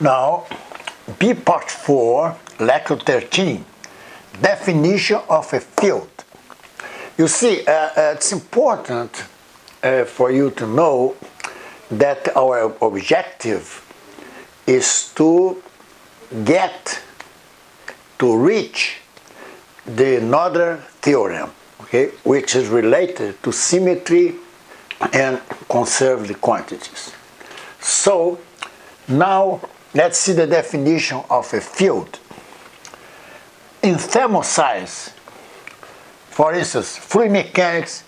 Now, B part 4, lecture 13, definition of a field. You see, it's important for you to know that our objective is to reach the another theorem, okay, which is related to symmetry and conserved quantities. So now let's see the definition of a field. In thermal science, for instance, fluid mechanics,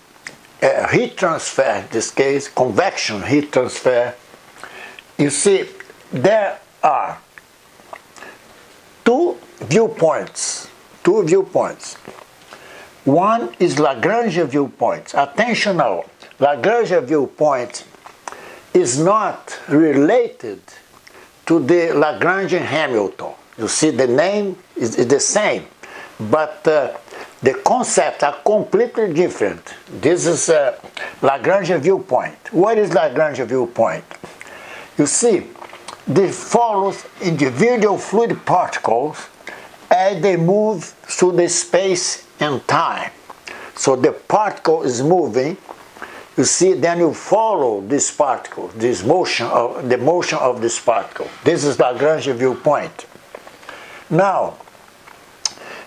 heat transfer, in this case, convection heat transfer, you see there are two viewpoints. One is Lagrangian viewpoint. Attention now, Lagrangian viewpoint is not related to the Lagrangian Hamilton. You see, the name is the same, but the concepts are completely different. This is a Lagrangian viewpoint. What is Lagrangian viewpoint? You see, this follows individual fluid particles as they move through the space and time. So the particle is moving, you see, then you follow this particle, the motion of this particle. This is Lagrangian viewpoint. Now,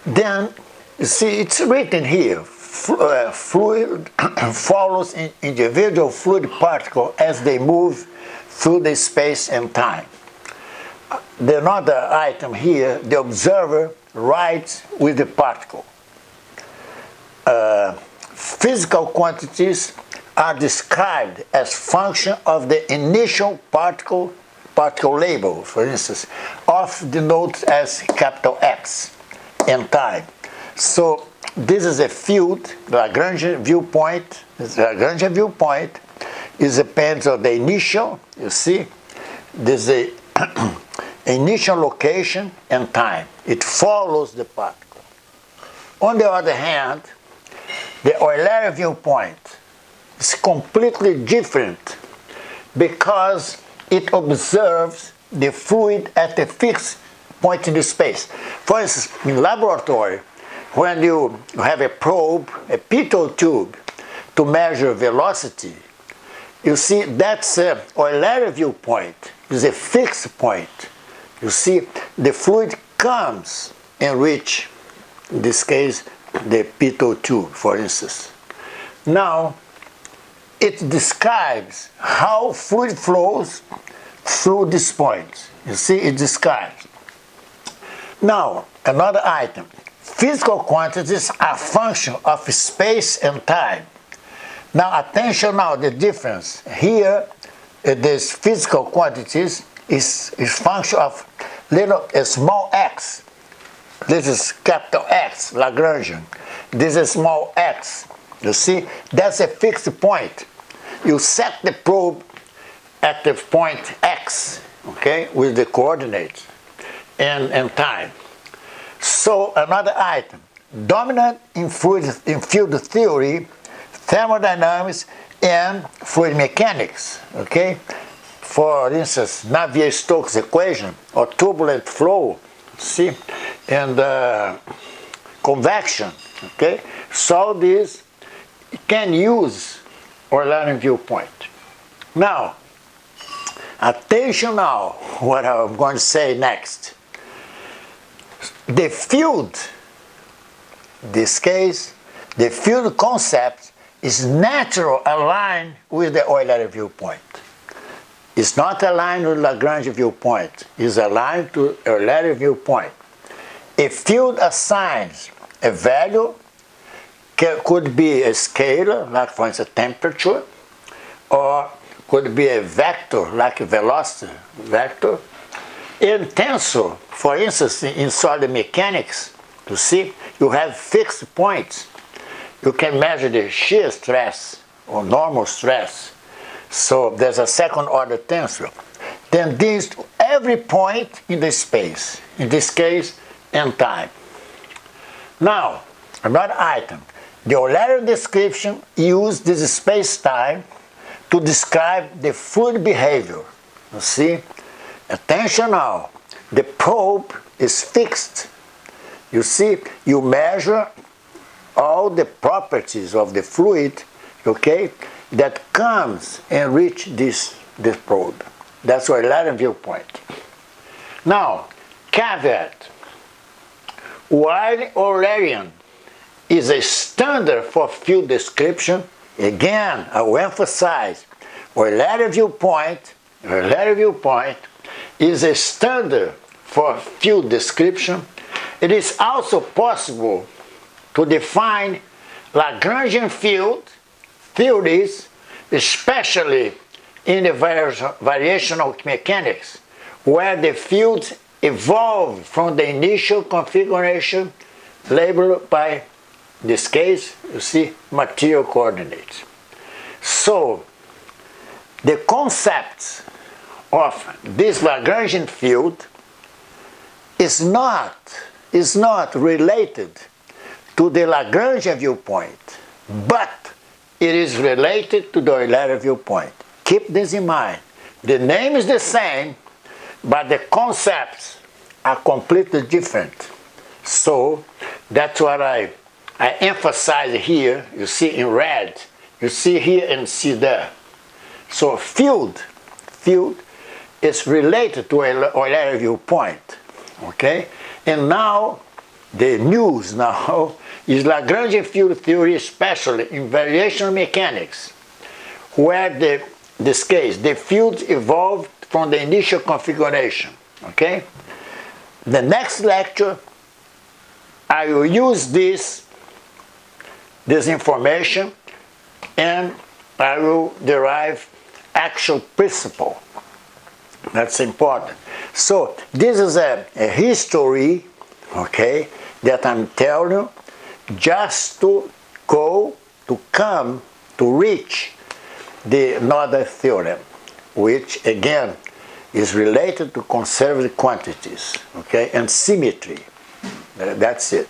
then, you see, it's written here, fluid follows individual fluid particle as they move through the space and time. Another item here, the observer rides with the particle. Physical quantities are described as function of the initial particle label, for instance, often denoted as capital X in time. So this is a field, Lagrangian viewpoint. Lagrangian viewpoint depends on the initial, you see, this is the initial location and time. It follows the particle. On the other hand, the Eulerian viewpoint is completely different because it observes the fluid at a fixed point in the space. For instance, in laboratory, when you have a probe, a pitot tube, to measure velocity, you see that's a Eulerian viewpoint. It's a fixed point. You see, the fluid comes and reach, in this case, the pitot tube, for instance. Now, it describes how fluid flows through this point. You see, it describes. Now, another item. Physical quantities are function of space and time. Now, attention now, the difference. Here, this physical quantities is function of small x. This is capital X, Lagrangian. This is small x. You see, that's a fixed point. You set the probe at the point X, okay, with the coordinates and time. So another item, dominant in field theory, thermodynamics, and fluid mechanics, okay? For instance, Navier-Stokes equation or turbulent flow, see, and convection, okay? So this can use Eulerian viewpoint. Now, attention now, what I'm going to say next. The field, in this case, the field concept is naturally aligned with the Eulerian viewpoint. It's not aligned with Lagrangian viewpoint. It's aligned to Eulerian viewpoint. A field assigns a value, could be a scalar, like for instance temperature, or could be a vector, like a velocity vector. In tensor, for instance, in solid mechanics, you see, you have fixed points. You can measure the shear stress or normal stress. So there's a second order tensor. Then these, every point in the space, in this case, and time. Now, another item. The Eulerian description used this space-time to describe the fluid behavior. You see, attention now, the probe is fixed. You see, you measure all the properties of the fluid, okay, that comes and reach this probe. That's the Eulerian viewpoint. Now, caveat. While Eulerian is a standard for field description, again, I will emphasize, Eulerian viewpoint is a standard for field description. It is also possible to define Lagrangian theories, especially in the variational mechanics, where the fields evolve from the initial configuration labeled by, in this case, you see, material coordinates. So, the concepts of this Lagrangian field is not related to the Lagrangian viewpoint, but it is related to the Eulerian viewpoint. Keep this in mind. The name is the same, but the concepts are completely different. So that's what I emphasize here. You see in red, you see here and see there. So field is related to Eulerian viewpoint, okay? And now the news now is Lagrangian field theory, especially in variational mechanics, where this case the fields evolved from the initial configuration, okay? The next lecture I will use this information and I will derive actual principle. That's important. So this is a history, okay, that I'm telling you just to come to reach the Noether theorem, which again is related to conservative quantities, okay, and symmetry. That's it.